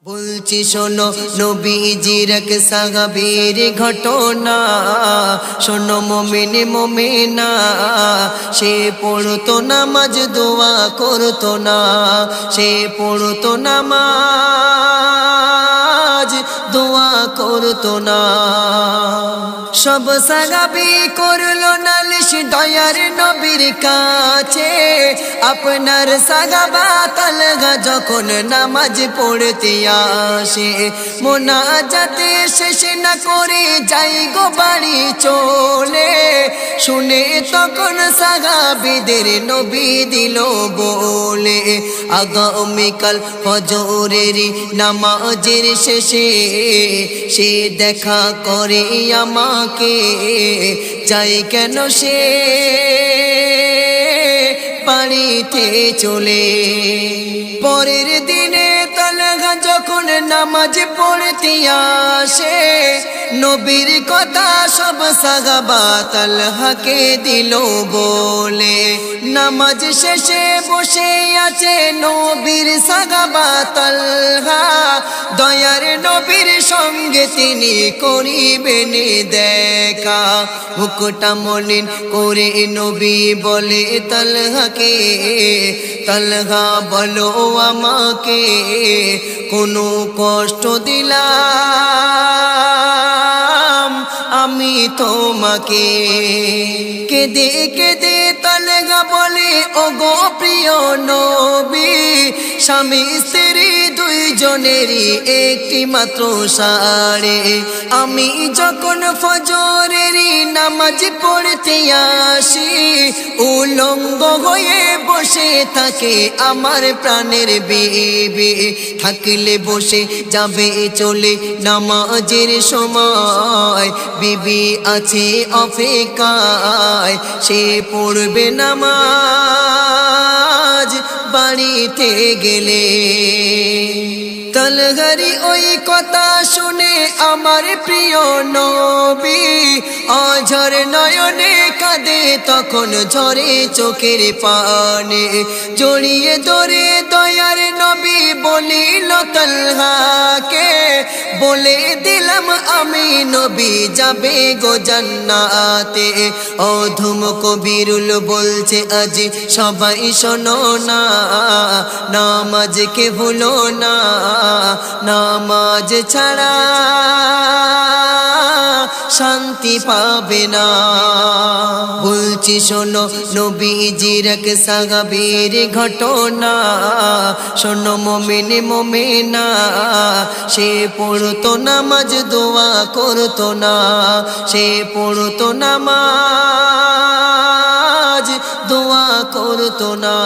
বলছি শোনো নবীজির এক সাহাবীর ঘটনা, শোনো মুমিন মুমিনা, সে পড়তো নামাজ দোয়া করতো না, সে পড়তো নামাজ দোয়া করতো না। সব সাহাবী করলো নালিশ দয়ার নবীর কাছে, আপনার সাহাবা তালহা যখন নামাজ পড়তে আসে, মোনাজাতে শেষ না করে যাই গো বাড়ি চলে। শুনে তখন সাহাবীদের নবী দিল বলে, আগামীকাল ফজরের নামাজের শেষে সে দেখা করে আমাকে, যাই কেন সে বাড়িতে চলে। পরের দিনে তালহা যখন নামাজ পড়তে আসে, নবীর কথা সব সাহাবা তালহাকে দিল বলে। নামাজ শেষে বসে আছে নবীর সাহাবা তালহা, দয়ার নবীর সঙ্গে তিনি করিবেন দেখা। মুখটা মলিন করে নবী বলে তালহাকে, তালহা বলো আমাকে কোনো কষ্ট দিলাম আমি তোমাকে? কেঁদে কেঁদে তালহা বলে, ও গো প্রিয় নবী, স্বামী স্ত্রী দুইজনেরই একটি মাত্র সারে। আমি যখন ফজরেরই নামাজ পড়তে আসি, উলঙ্গ হয়ে বসে থাকে আমার প্রাণের বিবি। থাকলে বসে যাবে চলে নামাজের সময়, বিবি আছে অপেক্ষায়, সে পড়বে নামাজ বাড়িতে গেলে। তালহারি ওই কথা শুনে আমার প্রিয় নবী অঝর নয়নে কাঁদে, তখন ঝরে চোখের পানে। জড়িয়ে ধরে দয়ার নবী বলিল তালহাকে, বলে দিলাম আমি নবী যাবে গো জান্নাতে। অধম কবিরুল বলছে আজ সবাই শোনো না, নামাজকে ভুলো না, নামাজ ছাড়া শান্তি পাবে না। বলছি শোনো নবীজির এক সাহাবীর ঘটনা, শোনো মুমিন মুমিনা, সে পড়তো নামাজ দোয়া করতো না, সে পড়তো নামাজ দোয়া করতো না।